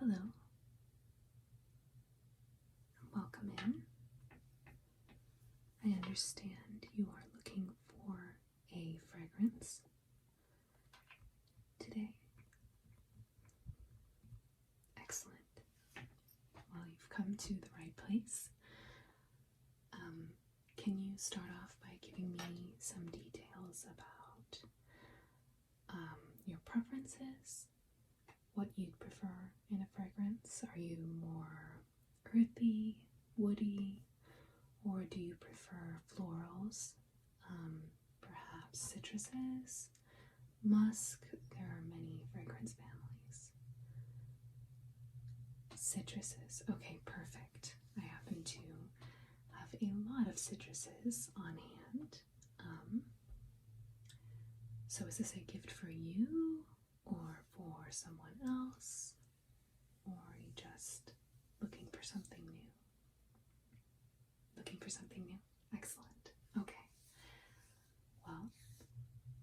Hello, welcome in. I understand you are looking for a fragrance today. Excellent. Well, you've come to the right place. Can you start off by giving me some details about your preferences? What you'd prefer in a fragrance? Are you more earthy, woody, or do you prefer florals? Perhaps citruses, musk? There are many fragrance families. Citruses. Okay, perfect. I happen to have a lot of citruses on hand. So is this a gift for you or for someone else? Or are you just looking for something new? Looking for something new? Excellent. Okay. Well,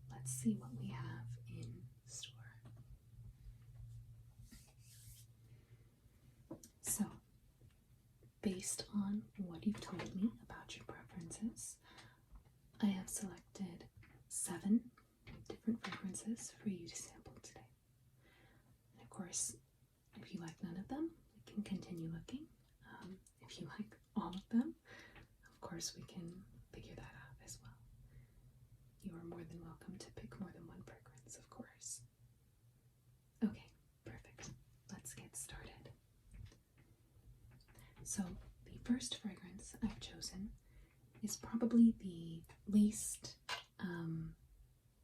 let's see what we have in store. So, based on what you've told me about your preferences, I have selected 7 different fragrances for you to sample today. And of course, if you like none of them, we can continue looking. If you like all of them, of course, we can figure that out as well. You are more than welcome to pick more than one fragrance, of course. Okay, perfect. Let's get started. So, the first fragrance I've chosen is probably the least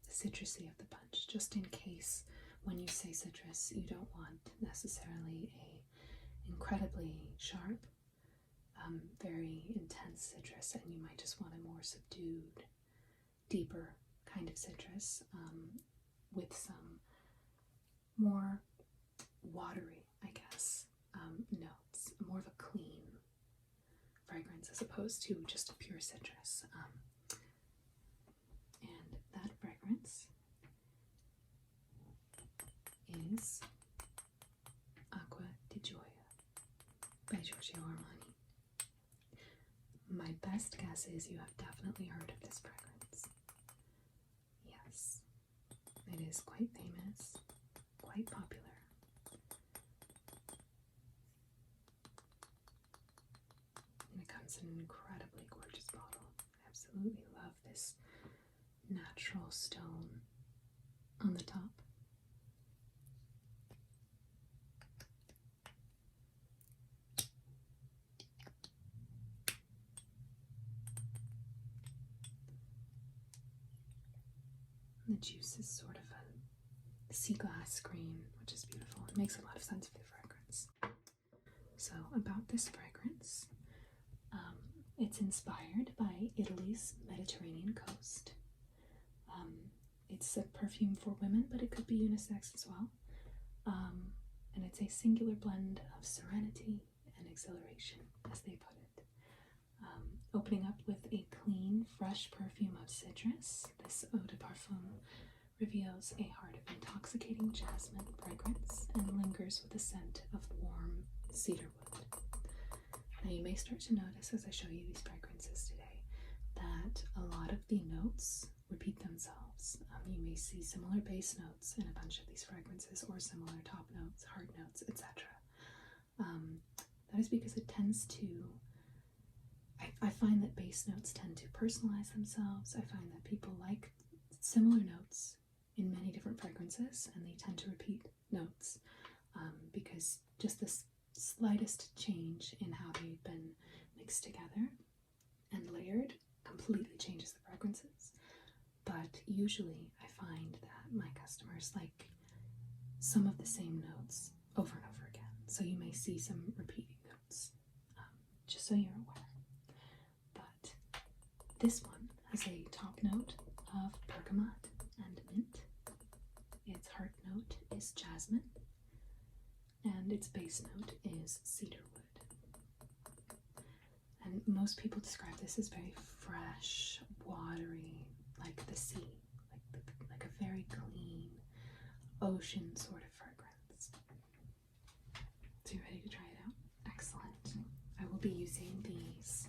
citrusy of the bunch, just in case when you say citrus, you don't want necessarily a incredibly sharp, very intense citrus, and you might just want a more subdued, deeper kind of citrus with some more watery, I guess, notes, more of a clean fragrance as opposed to just a pure citrus. And that fragrance is Aqua di Gio by Giorgio Armani. My best guess is you have definitely heard of this fragrance. Yes, it is quite famous, quite popular. And it comes in an incredibly gorgeous bottle. I absolutely love this natural stone on the top. The juice is sort of a sea glass green, which is beautiful. It makes a lot of sense for the fragrance. So about this fragrance, it's inspired by Italy's Mediterranean coast. It's a perfume for women, but it could be unisex as well. And it's a singular blend of serenity and exhilaration, as they put it. Opening up with a clean, fresh perfume of citrus, this eau de parfum reveals a heart of intoxicating jasmine fragrance and lingers with a scent of warm cedar wood. Now you may start to notice as I show you these fragrances today that a lot of the notes repeat themselves. You may see similar base notes in a bunch of these fragrances or similar top notes, heart notes, etc. That is because it tends to I find that base notes tend to personalize themselves. I find that people like similar notes in many different fragrances, and they tend to repeat notes because just the slightest change in how they've been mixed together and layered completely changes the fragrances. But usually I find that my customers like some of the same notes over and over again. So you may see some repeating notes, just so you're aware. But this one has a top note of bergamot and mint. Its heart note is jasmine, and its base note is cedar wood. And most people describe this as very fresh, watery, like the sea, like a very clean ocean sort of fragrance. will be using these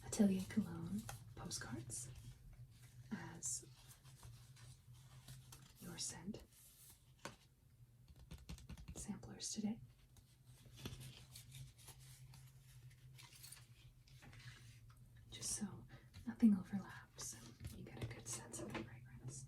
Atelier Cologne postcards as your scent samplers today. Just so nothing overlaps and you get a good sense of the fragrance.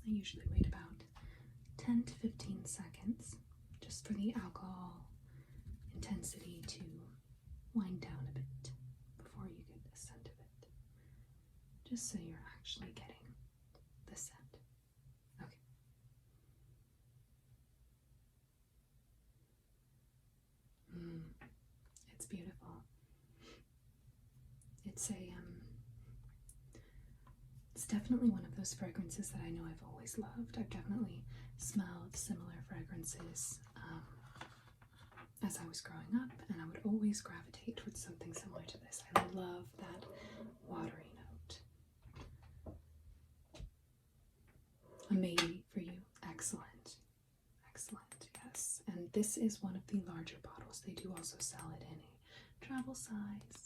I usually wait about 10 to 15 seconds just for the alcohol intensity to wind down a bit before you get a scent of it. Just so you're actually getting the scent. Okay. It's beautiful. It's definitely one of those fragrances that I know I've always loved. I've definitely smelled similar fragrances as I was growing up, and I would always gravitate towards something similar to this. I love that watery note. A maybe for you. Excellent. Excellent, yes. And this is one of the larger bottles. They do also sell it in a travel size,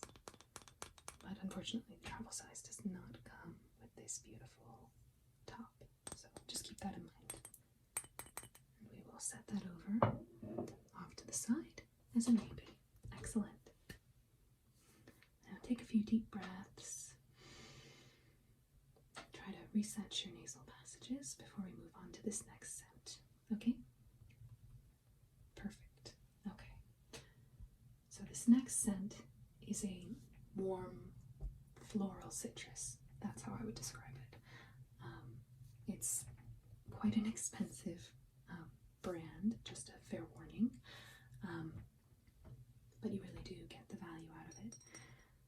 but unfortunately the travel size does not come with this beautiful top. So just keep that in mind. And we will set that over off to the side as a maybe. Excellent. Now take a few deep breaths. Try to reset your nasal passages before we move on to this next scent. Okay? Perfect. Okay. So this next scent is a warm floral citrus. That's how I would describe it. It's quite an expensive brand, just a fair warning. But you really do get the value out of it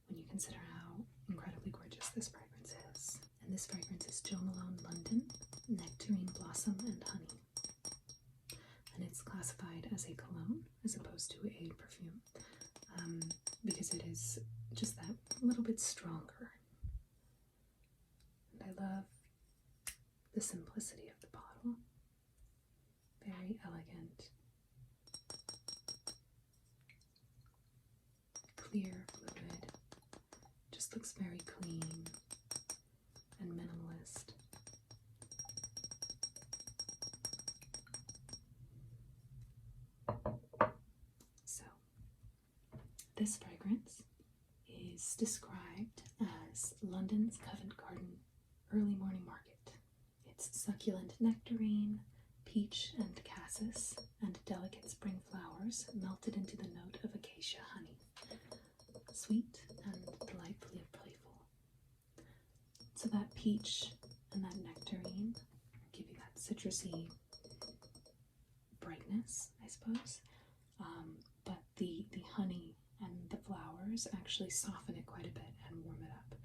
when you consider how incredibly gorgeous this fragrance is. And this fragrance is Jo Malone London Nectarine Blossom and Honey. And it's classified as a cologne as opposed to a perfume, because it is just that little bit stronger. And I love the simplicity of the bottle. Very elegant. Clear fluid. Just looks very clean and minimalist. So, this fragrance is described as London's Covent Garden early morning market. It's succulent nectarine, peach and cassis, and delicate spring flowers melted into the note of acacia honey. Sweet and delightfully playful. So that peach and that nectarine give you that citrusy brightness, I suppose. But the honey and the flowers actually soften it quite a bit and warm it up.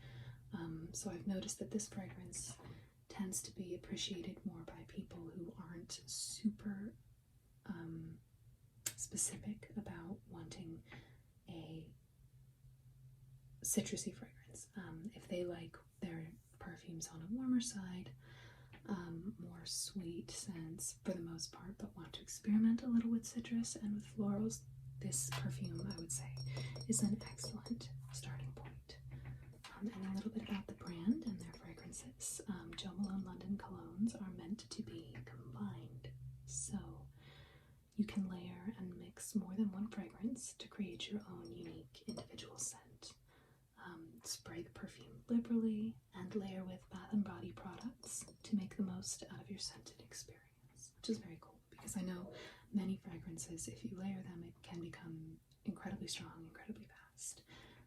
So I've noticed that this fragrance tends to be appreciated more by people who aren't super specific about wanting a citrusy fragrance. If they like their perfumes on a warmer side, more sweet scents for the most part, but want to experiment a little with citrus and with florals, this perfume, I would say, is an excellent starting point. And a little bit about the brand and their fragrances. Jo Malone London colognes are meant to be combined, so you can layer and mix more than one fragrance to create your own unique individual scent. Spray the perfume liberally and layer with Bath & Body products to make the most out of your scented experience, which is very cool because I know many fragrances, if you layer them, it can become incredibly strong, incredibly fast.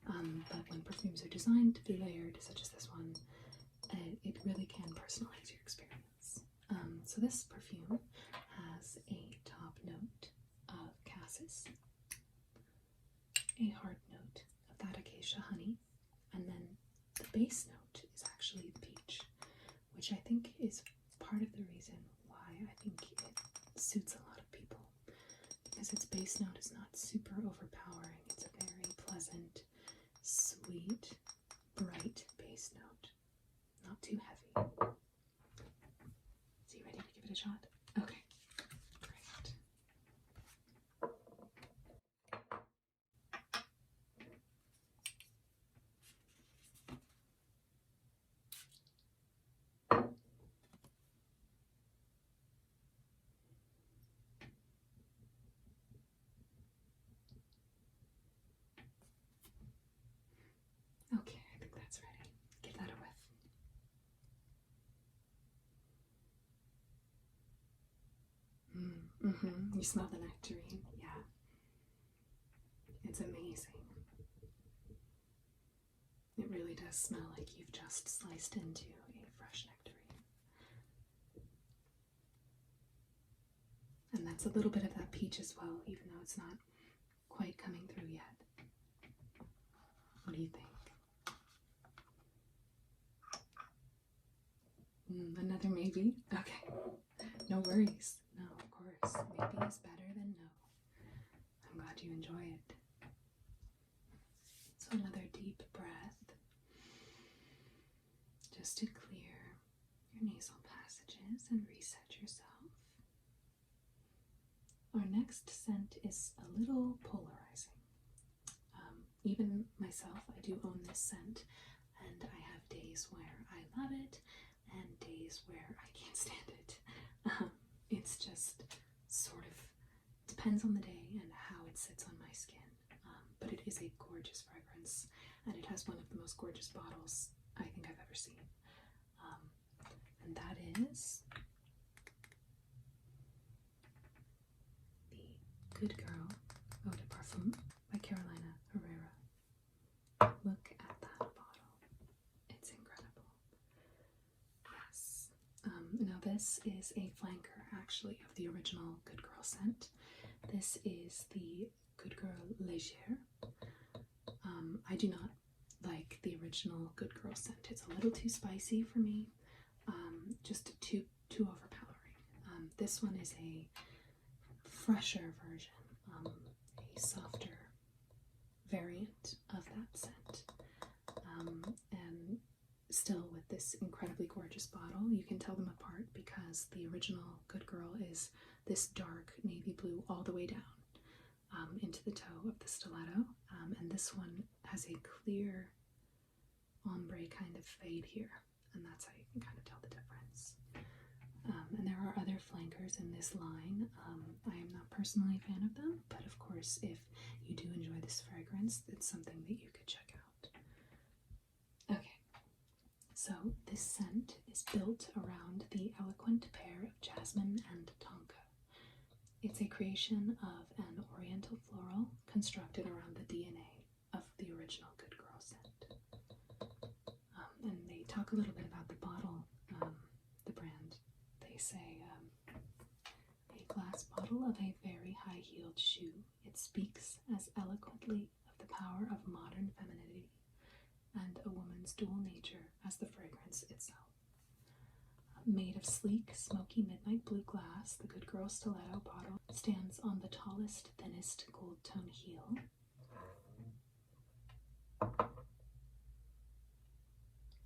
But when perfumes are designed to be layered, such as this one, it really can personalize your experience. So this perfume has a top note of cassis, a hard note of that acacia honey, and then the base note is actually the peach, which I think is part part of the reason why I think it suits a lot of people, because its base note is not super overpowering. It's a very pleasant, sweet, bright base note. Not too heavy. So you ready to give it a shot? Okay, great. Okay, I think that's ready. Give that a whiff. You smell the nectarine? Yeah. It's amazing. It really does smell like you've just sliced into a fresh nectarine. And that's a little bit of that peach as well, even though it's not quite coming through yet. What do you think? Another maybe? Okay. No worries. No, of course. Maybe is better than no. I'm glad you enjoy it. So another deep breath, just to clear your nasal passages and reset yourself. Our next scent is a little polarizing. Even myself, I do own this scent, and I have days where I love it and days where I can't stand it. It's just sort of depends on the day and how it sits on my skin. But it is a gorgeous fragrance, and it has one of the most gorgeous bottles I think I've ever seen. And that is the Good Girl Eau de Parfum by Carolina Herrera. Look at that bottle. It's incredible. Yes. Now this is a flanker, actually, of the original Good Girl scent. This is the Good Girl Legere. I do not like the original Good Girl scent. It's a little too spicy for me, just too overpowering. This one is a fresher version, a softer variant of that scent, and still with this incredibly gorgeous bottle. You can tell them apart because the original Good Girl is this dark navy blue all the way down into the toe of the stiletto, and this one has a clear ombre kind of fade here, and that's how you can kind of tell the difference. And there are other flankers in this line. I am not personally a fan of them, but of course if you do enjoy this fragrance, it's something that you could check out. Okay, so this scent is built around the eloquent pair of jasmine and tonka. It's a creation of an oriental floral constructed around the DNA of the original Good Girl scent. And they talk a little bit about the bottle, the brand. They say, a glass bottle of a very high-heeled shoe. It speaks as eloquently of the power of modern femininity and a woman's dual nature as the fragrance itself. Made of sleek, smoky midnight blue glass, the Good Girl Stiletto bottle stands on the tallest, thinnest gold tone heel.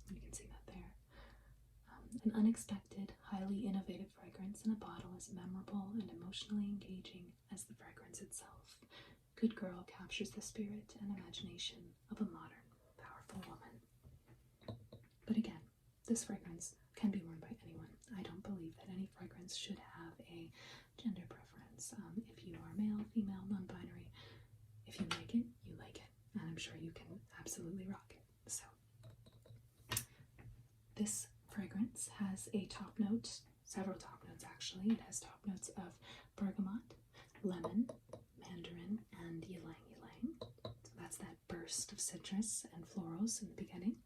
You can see that there. An unexpected, highly innovative fragrance in a bottle is memorable and emotionally engaging as the fragrance itself. Good Girl captures the spirit and imagination of a modern, powerful woman. But again, this fragrance can be worn by anyone. I don't believe that any fragrance should have a gender preference. If you are male, female, non-binary, if you like it, you like it. And I'm sure you can absolutely rock it. So, this fragrance has a top note, several top notes actually. It has top notes of bergamot, lemon, mandarin, and ylang ylang. So that's that burst of citrus and florals in the beginning.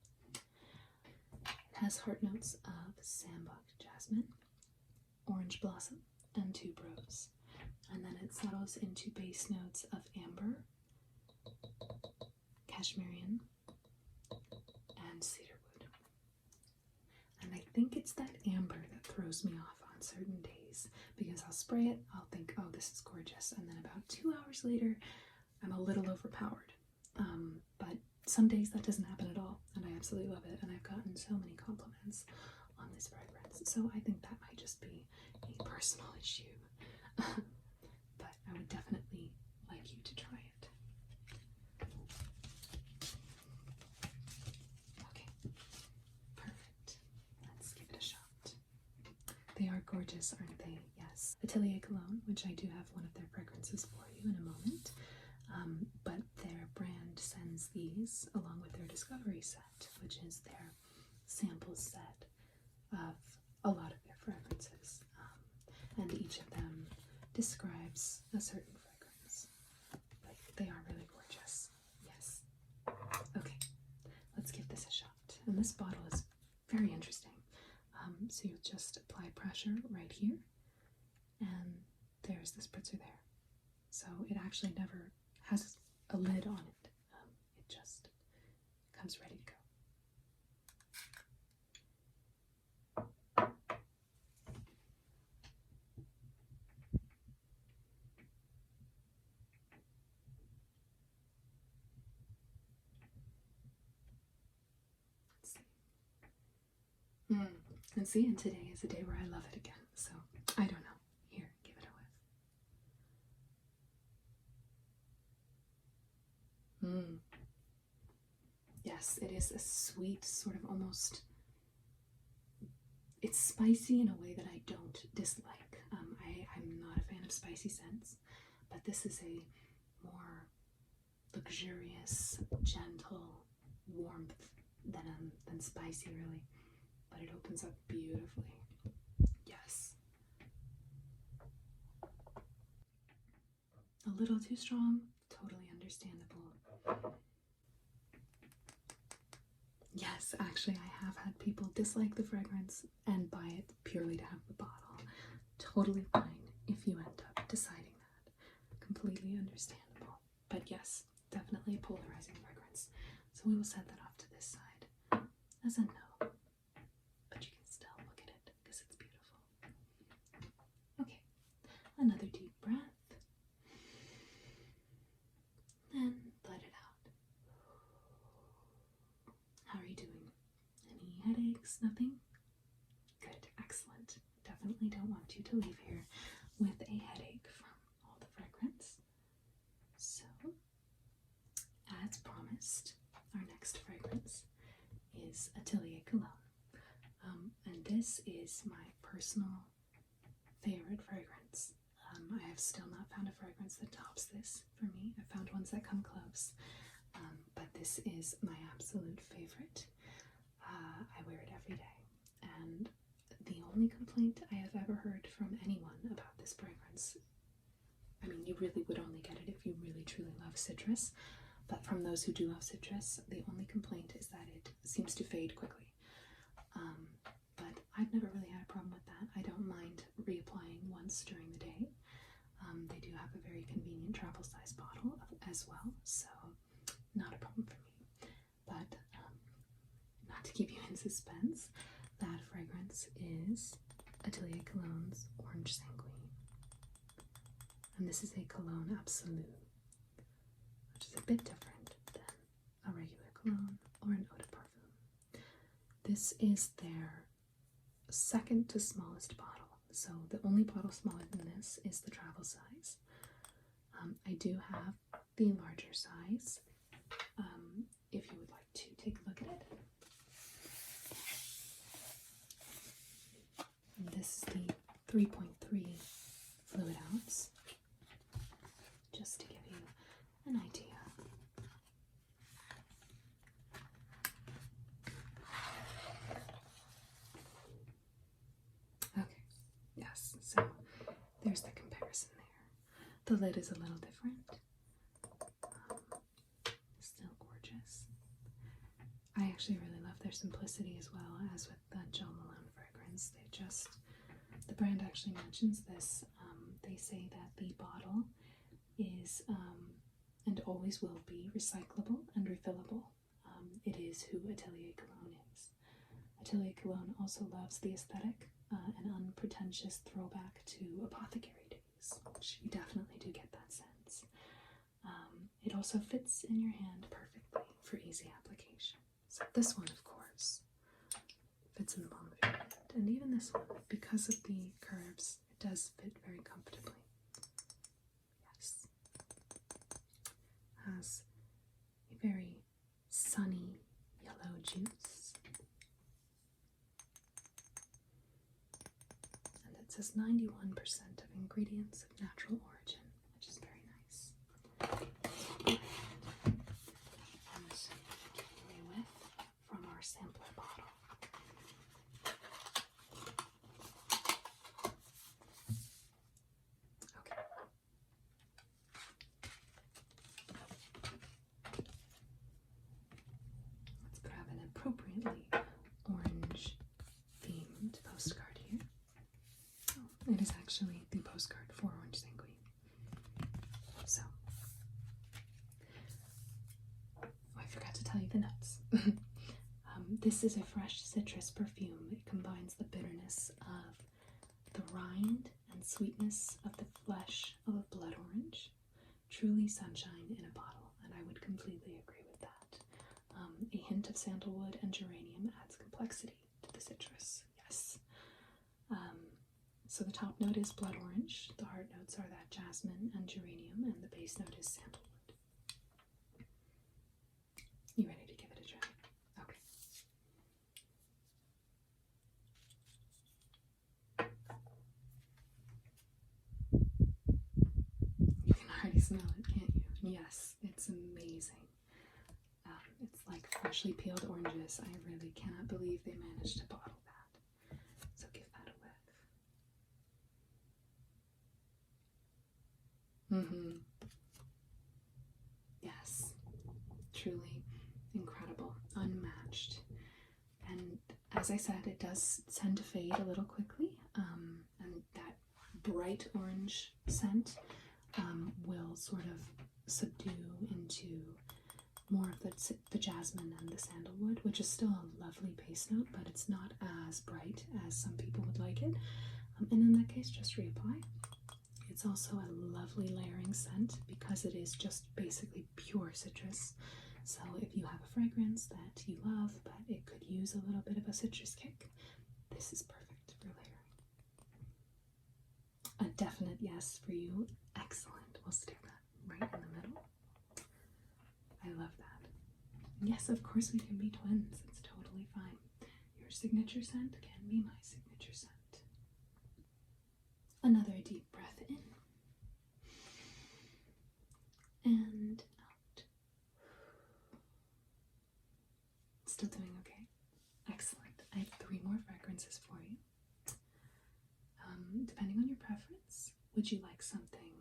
It has heart notes of sambuck jasmine, orange blossom, and tuberose. And then it settles into base notes of amber, cashmerian, and cedarwood. And I think it's that amber that throws me off on certain days, because I'll spray it, I'll think, oh, this is gorgeous, and then about 2 hours later, I'm a little overpowered. But some days that doesn't happen at all, and I absolutely love it, and I've gotten so many compliments on this fragrance, so I think that might just be a personal issue. But I would definitely like you to try it. Okay, perfect. Let's give it a shot. They are gorgeous, aren't they? Yes. Atelier Cologne, which I do have one of their fragrances for you in a moment. But their brand sends these along with their Discovery set, which is their sample set of a lot of their fragrances. And each of them describes a certain fragrance. But they are really gorgeous. Yes. Okay, let's give this a shot. And this bottle is very interesting. So you just apply pressure right here, and there's the spritzer there. So it actually never has a lid on it. It just comes ready to go. Let's see. And see, and today is a day where I love it again. So I don't know. Here, give it a whiff. Yes, it is a sweet, sort of almost, it's spicy in a way that I don't dislike. I'm not a fan of spicy scents, but this is a more luxurious, gentle warmth than spicy, really. But it opens up beautifully. Yes. A little too strong, totally understandable. Yes, actually, I have had people dislike the fragrance and buy it purely to have the bottle. Totally fine if you end up deciding that. Completely understandable. But yes, definitely a polarizing fragrance. So we will set that off to this side as a no. But you can still look at it because it's beautiful. Okay, another deep breath. And let it out. How are you doing? Any headaches? Nothing? Good, excellent. Definitely don't want you to leave here with a headache from all the fragrance. So, as promised, our next fragrance is Atelier Cologne. And this is my personal favorite fragrance. I have still not found a fragrance that tops this for me. I found ones that come close. But this is my absolute favorite. I wear it every day, and the only complaint I have ever heard from anyone about this fragrance, I mean, you really would only get it if you really truly love citrus, but from those who do love citrus, the only complaint is that it seems to fade quickly. But I've never really had a problem with that. I don't mind reapplying once during the day. They do have a very convenient travel size bottle as well, so not a problem for me. But not to keep you in suspense, that fragrance is Atelier Cologne's Orange Sanguine. And this is a cologne absolute, which is a bit different than a regular cologne or an eau de parfum. This is their second to smallest bottle. So the only bottle smaller than this is the travel size. I do have the larger size, if you would like to take a look at it. And this is the 3.3 fluid ounce, just to give you an idea. Okay, yes, so there's the comparison there. The lid is a little different. Still gorgeous. I actually really love their simplicity as well, as with the Gel Malone fragrance. The brand actually mentions this. They say that the bottle is and always will be recyclable and refillable. It is who Atelier Cologne is. Atelier Cologne also loves the aesthetic, an unpretentious throwback to apothecary days, which you definitely do get that sense. It also fits in your hand perfectly for easy application. So this one, of course, fits in the palm of your hand. And even this one, because of the curves, it does fit very comfortably. Yes. Has a very sunny yellow juice. And it says 91% of ingredients of natural origin, which is very nice. And give you a whiff from our sampler bottle. Okay. Let's grab an appropriately orange themed postcard here. Oh, it is actually the postcard for Orange Sanguine. So, I forgot to tell you the notes. This is a fresh citrus perfume. It combines the bitterness of the rind and sweetness of the flesh of a blood orange. Truly sunshine in a bottle, and I would completely agree with that. A hint of sandalwood and geranium adds complexity to the citrus. Yes. So the top note is blood orange. The heart notes are that jasmine and geranium, and the base note is sandalwood. You ready to give it a try? Okay. You can already smell it, can't you? Yes, it's amazing. It's like freshly peeled oranges. I really cannot believe they managed to bottle that. So give that a whiff. Yes, truly incredible, unmatched. And as I said, it does tend to fade a little quickly, and that bright orange scent will sort of subdue into more of the jasmine and the sandalwood, which is still a lovely base note, but it's not as bright as some people would like it. And in that case, just reapply. It's also a lovely layering scent because it is just basically pure citrus. So if you have a fragrance that you love, but it could use a little bit of a citrus kick, this is perfect for layering. A definite yes for you. Excellent. We'll stick that right in the middle. I love that. Yes, of course we can be twins. It's totally fine. Your signature scent can be my signature scent. Another deep breath in and out. Still doing okay? Excellent. I have 3 more fragrances for you. Depending on your preference, would you like something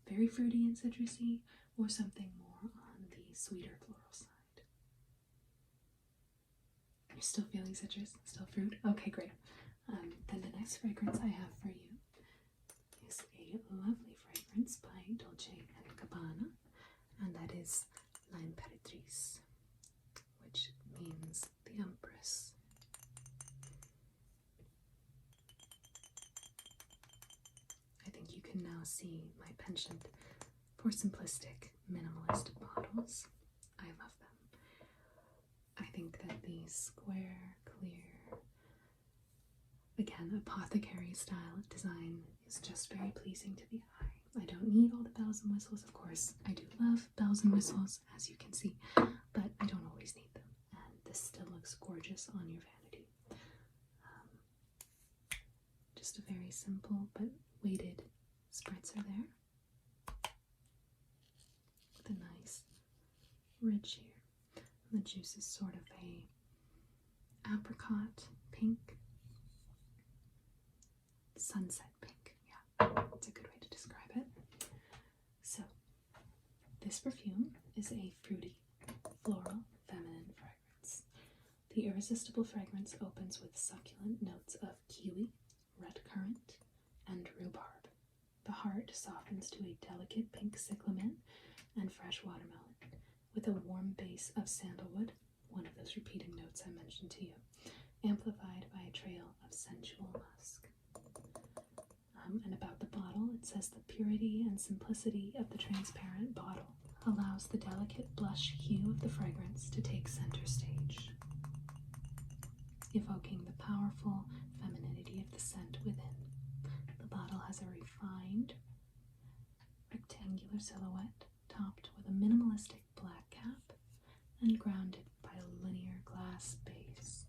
very fruity and citrusy or something more on the sweeter floral side? You're still feeling citrus? Still fruit? Okay, great. Then the next fragrance I have for you is a lovely fragrance by Dolce and Gabbana, and that is La Imperatrice, which means the Empress. I think you can now see my penchant for simplistic, minimalist bottles. I love them. I think that the square, clear, again, apothecary style design is just very pleasing to the eye. I don't need all the bells and whistles, of course. I do love bells and whistles, as you can see, but I don't always need them. And this still looks gorgeous on your vanity. Just a very simple but weighted spritzer there, with a nice ridge here. And the juice is sort of a apricot pink, sunset pink. Yeah, that's a good way to describe it. So, this perfume is a fruity, floral, feminine fragrance. The Irresistible fragrance opens with succulent notes of kiwi, red currant, and rhubarb. The heart softens to a delicate pink cyclamen and fresh watermelon, with a warm base of sandalwood, one of those repeating notes I mentioned to you, amplified by a trail of sensual musk. And about the bottle, it says the purity and simplicity of the transparent bottle allows the delicate blush hue of the fragrance to take center stage, evoking the powerful femininity of the scent within. The bottle has a refined, rectangular silhouette topped with a minimalistic black cap and grounded by a linear glass base.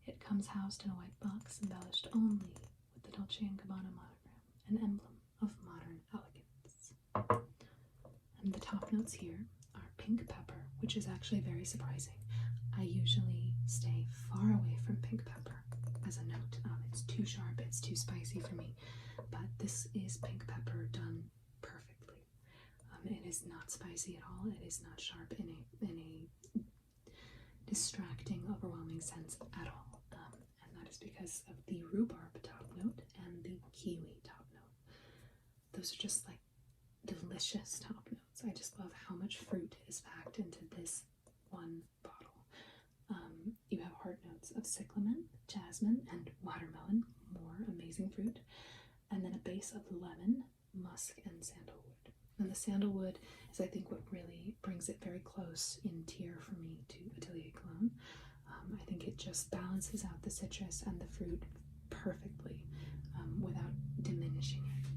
It comes housed in a white box embellished only with the Dolce & Gabbana monogram, an emblem of modern elegance. And the top notes here are pink pepper, which is actually very surprising. I usually stay far away from pink pepper as a note. It's too sharp, it's too spicy for me, but this is pink pepper done perfectly. It is not spicy at all. It is not sharp in a distracting, overwhelming sense at all. And that is because of the rhubarb top note and the kiwi top note. Those are just like delicious top notes. I just love how much fruit is packed into this one bottle. You have heart notes of cyclamen, jasmine, and watermelon, more amazing fruit, and then a base of lemon, musk, and sandalwood. And the sandalwood is, I think, what really brings it very close in tier for me to Atelier Cologne. I think it just balances out the citrus and the fruit perfectly without diminishing it.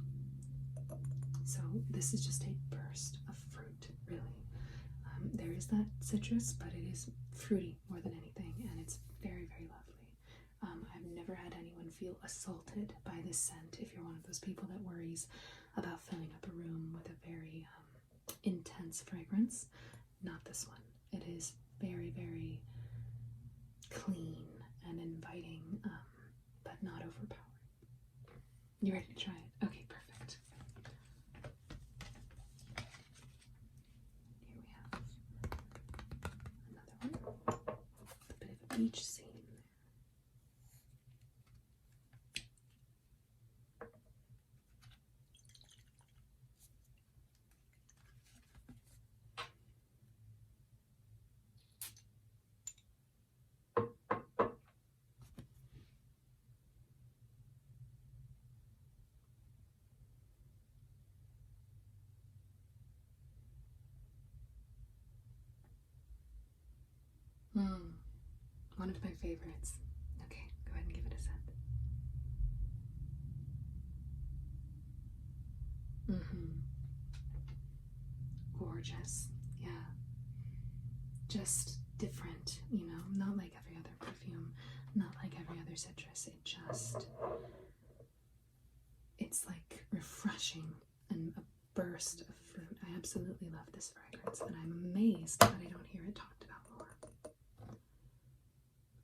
So this is just a burst of fruit, really. There is that citrus, but it is fruity more than anything, and it's very, very lovely. I've never had anyone feel assaulted by this scent. If you're one of those people that worries about filling up a room with a very intense fragrance, not this one. It is very, very clean and inviting, but not overpowering. You ready to try it? Okay, perfect. Here we have another one. A bit of a beach scene in there. One of my favorites. Okay, go ahead and give it a scent. Gorgeous. Yeah. Just different, you know, not like every other perfume, not like every other citrus. It's like refreshing and a burst of fruit. I absolutely love this fragrance, and I'm amazed that I don't hear it talked about more.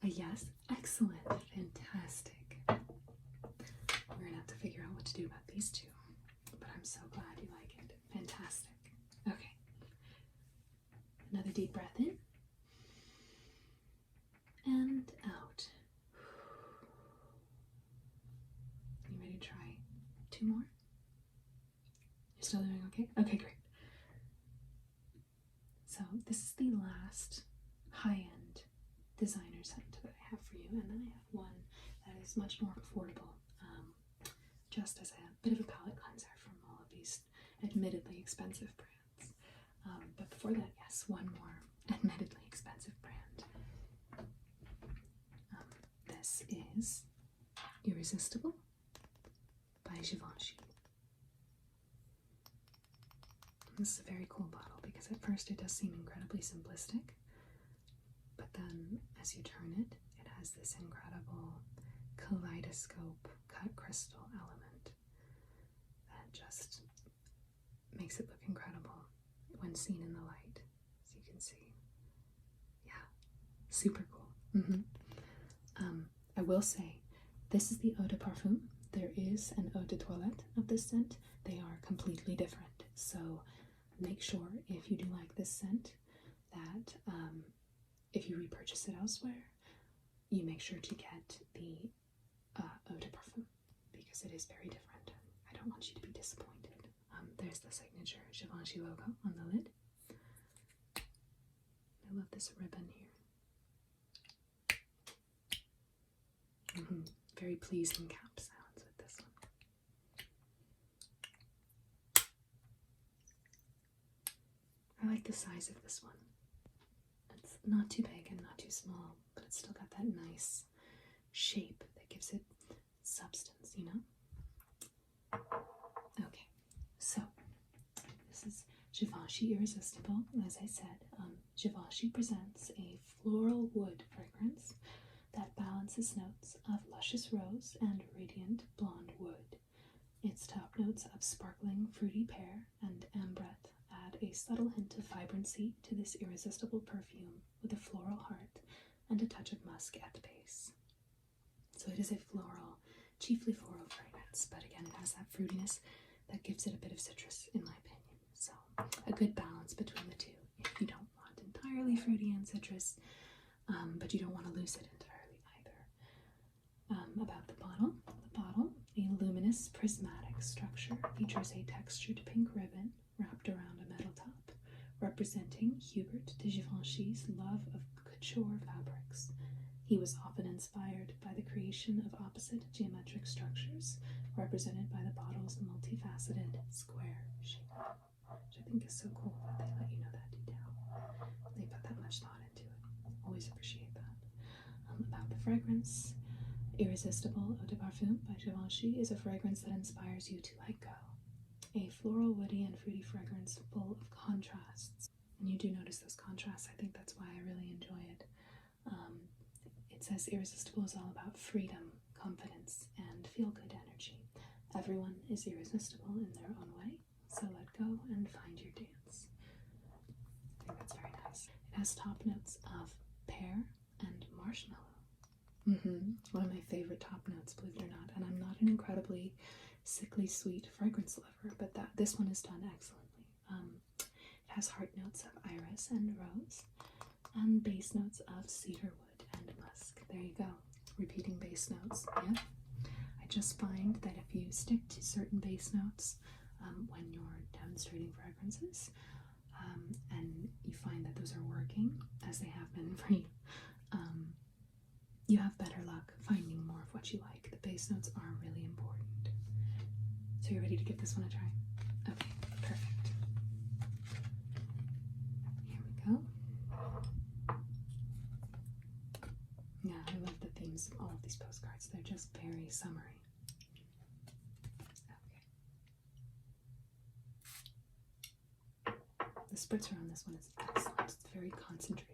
Yes, excellent, fantastic. We're gonna have to figure out what to do about these two, but I'm so glad you like it. Fantastic. Okay. Another deep breath in and out. You ready to try two more? You're still doing okay? Okay, great. So this is the last high-end designer scent that I have for you, and then I have one that is much more affordable, just as a bit of a palette cleanser from all of these admittedly expensive brands. But before that, yes, one more admittedly expensive brand. This is Irresistible by Givenchy. This is a very cool bottle because at first it does seem incredibly simplistic, but then as you turn it, it has this incredible kaleidoscope cut crystal element that just makes it look incredible when seen in the light, as you can see. Yeah, super cool. I will say, this is the eau de parfum. There is an eau de toilette of this scent. They are completely different. So make sure, if you do like this scent, that if you repurchase it elsewhere, you make sure to get the eau de parfum, because it is very different. I don't want you to be disappointed. There's the signature Givenchy logo on the lid. I love this ribbon here. very pleasing cap sounds with this one. I like the size of this one. It's not too big and not too small, but it's still got that nice shape that gives it substance, you know? Okay, so this is Givenchy Irresistible. As I said, Givenchy presents a floral wood fragrance that balances notes of luscious rose and radiant blonde wood. Its top notes of sparkling fruity pear and ambrette add a subtle hint of vibrancy to this irresistible perfume with a floral heart and a touch of musk at the base. So it is a floral, chiefly floral fragrance, but again it has that fruitiness that gives it a bit of citrus in my opinion. So a good balance between the two if you don't want entirely fruity and citrus, but you don't want to lose it entirely either. About the bottle, a luminous prismatic structure, features a textured pink ribbon wrapped around a metal top, representing Hubert de Givenchy's love of couture fabrics. He was often inspired by the creation of opposite geometric structures, represented by the bottle's multifaceted square shape, which I think is so cool that they let you know that detail. They put that much thought into it. Always appreciate that. About the fragrance, Irresistible Eau de Parfum by Givenchy is a fragrance that inspires you to let go. A floral, woody, and fruity fragrance full of contrasts. And you do notice those contrasts. I think that's why I really enjoy it. It says Irresistible is all about freedom, confidence, and feel-good energy. Everyone is irresistible in their own way, so let go and find your dance. I think that's very nice. It has top notes of pear and marshmallow. One of my favorite top notes, believe it or not. And I'm not an incredibly sickly sweet fragrance lover, but this one is done excellently. It has heart notes of iris and rose, and base notes of cedarwood and musk. There you go. Repeating base notes. Yep. I just find that if you stick to certain base notes when you're demonstrating fragrances, and you find that those are working, as they have been for you, you have better luck finding more of what you like. The base notes are really important. So you're ready to give this one a try? Okay, perfect. Here we go. Yeah, I love the themes of all of these postcards. They're just very summery. Okay. The spritzer on this one is excellent. It's very concentrated.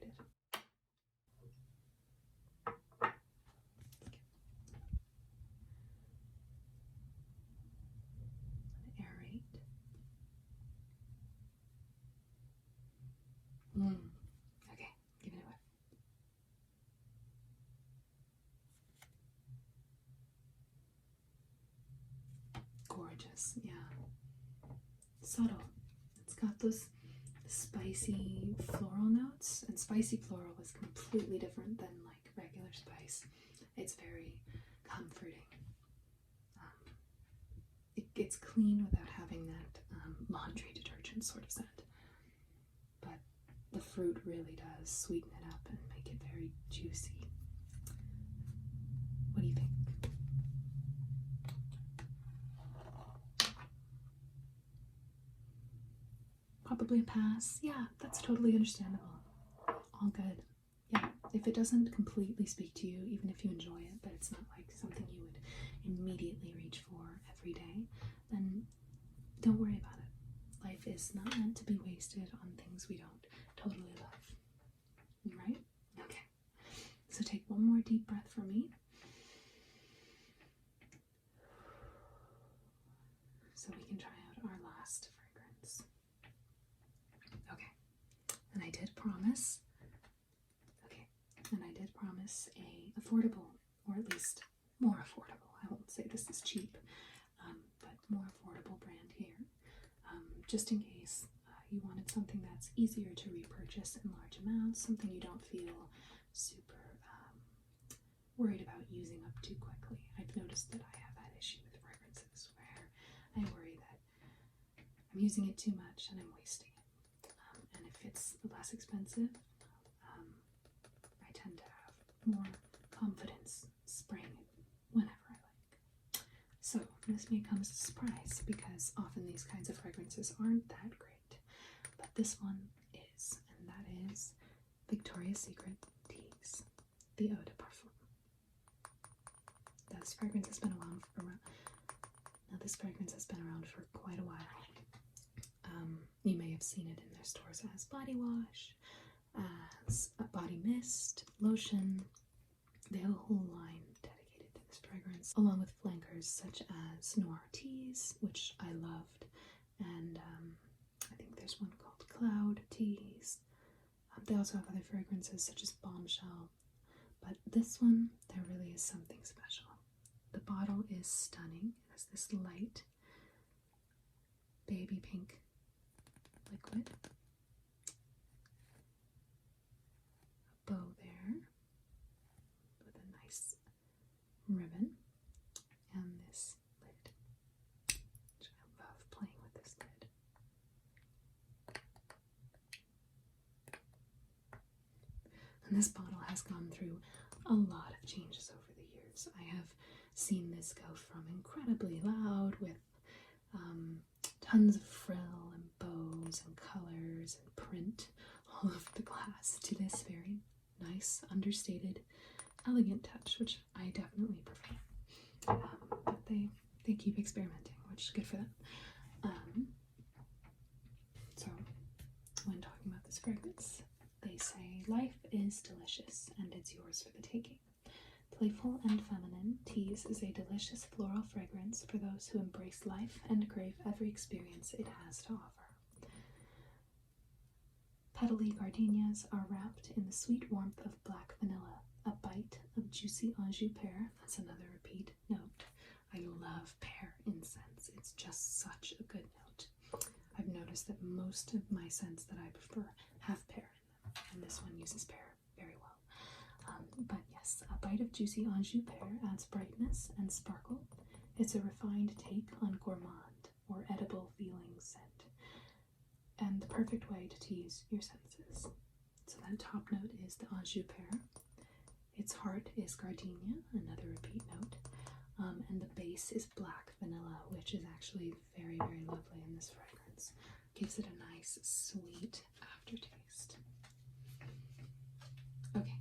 Okay, give it a whiff. Gorgeous, yeah. Subtle. It's got those spicy floral notes, and spicy floral is completely different than like regular spice. It's very comforting. It's clean without having that laundry detergent sort of scent. But the fruit really does sweeten it up and make it very juicy. What do you think? Probably a pass. Yeah, that's totally understandable. All good. Yeah, if it doesn't completely speak to you, even if you enjoy it, but it's not like something you would immediately reach for every day, then don't worry about it. Life is not meant to be wasted on things we don't totally love. Right? Okay. So take one more deep breath for me. So we can try out our last fragrance. Okay. And I did promise a affordable, or at least more affordable. I won't say this is cheap, but more affordable brand here. Just in case you wanted something that's easier to repurchase in large amounts, something you don't feel super worried about using up too quickly. I've noticed that I have that issue with fragrances where I worry that I'm using it too much and I'm wasting it. And if it's less expensive, I tend to have more confidence spraying it whenever I this may come as a surprise because often these kinds of fragrances aren't that great. But this one is, and that is Victoria's Secret Tease, the Eau de Parfum. This fragrance has been around for quite a while. You may have seen it in their stores as body wash, as a body mist, lotion. They have a whole line dedicated to this fragrance, along with flankers such as Noir Tease, which I loved, and I think there's one called Cloud Tease. They also have other fragrances such as Bombshell, but this one, there really is something special. The bottle is stunning. It has this light baby pink liquid, a bow there with a nice ribbon, and this lid, which I love playing with this lid. And this bottle has gone through a lot of changes over the years. I have seen this go from incredibly loud with tons of frill and bows and colors and print all over the glass to this very nice, understated, elegant touch, which I definitely prefer. But they keep experimenting, which is good for them. So when talking about this fragrance, they say life is delicious and it's yours for the taking. Playful and feminine, Tease is a delicious floral fragrance for those who embrace life and crave every experience it has to offer. Petally gardenias are wrapped in the sweet warmth of black vanilla, a bite of juicy Anjou pear. That's another repeat note. I love pear incense. It's just such a good note. I've noticed that most of my scents that I prefer have pear in them, and this one uses pear very well. But yes, a bite of juicy Anjou pear adds brightness and sparkle. It's a refined take on gourmand or edible feeling scent, and the perfect way to tease your senses. So that top note is the Anjou pear. Its heart is gardenia, another repeat note, and the base is black vanilla, which is actually very, very lovely in this fragrance. Gives it a nice, sweet aftertaste. Okay.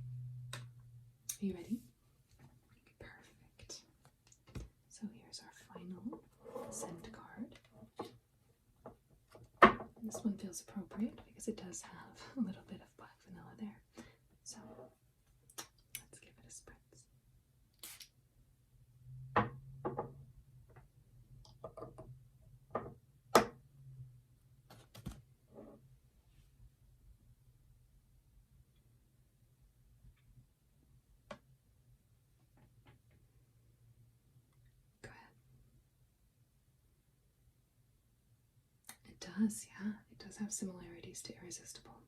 Are you ready? Perfect. So here's our final scent card. This one feels appropriate because it does have a little bit of black vanilla there. So let's give it a spritz. It does, yeah. It does have similarities to Irresistible.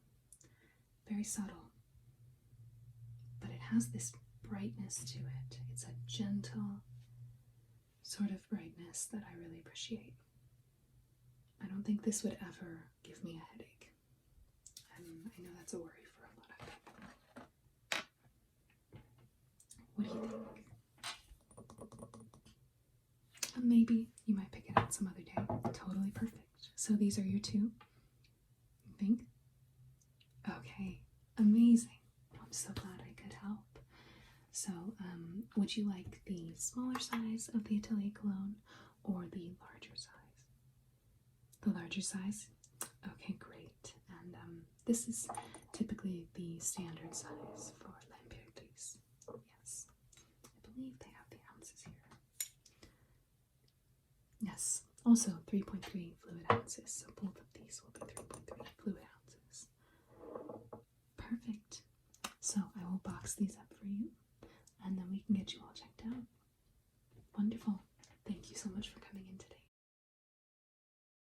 Very subtle. But it has this brightness to it. It's a gentle sort of brightness that I really appreciate. I don't think this would ever give me a headache. I know that's a worry for a lot of people. What do you think? Maybe you might pick it up some other day. Totally perfect. So these are your two, you think? Okay, amazing. I'm so glad I could help. So, would you like the smaller size of the Atelier Cologne or the larger size? The larger size? Okay, great. And this is typically the standard size for L'Impertrice. Yes, I believe they have the ounces here. Yes, also 3.3 fluid ounces, so both of these will be 3.3 fluid ounces. Perfect. So I will box these up for you, and then we can get you all checked out. Wonderful. Thank you so much for coming in.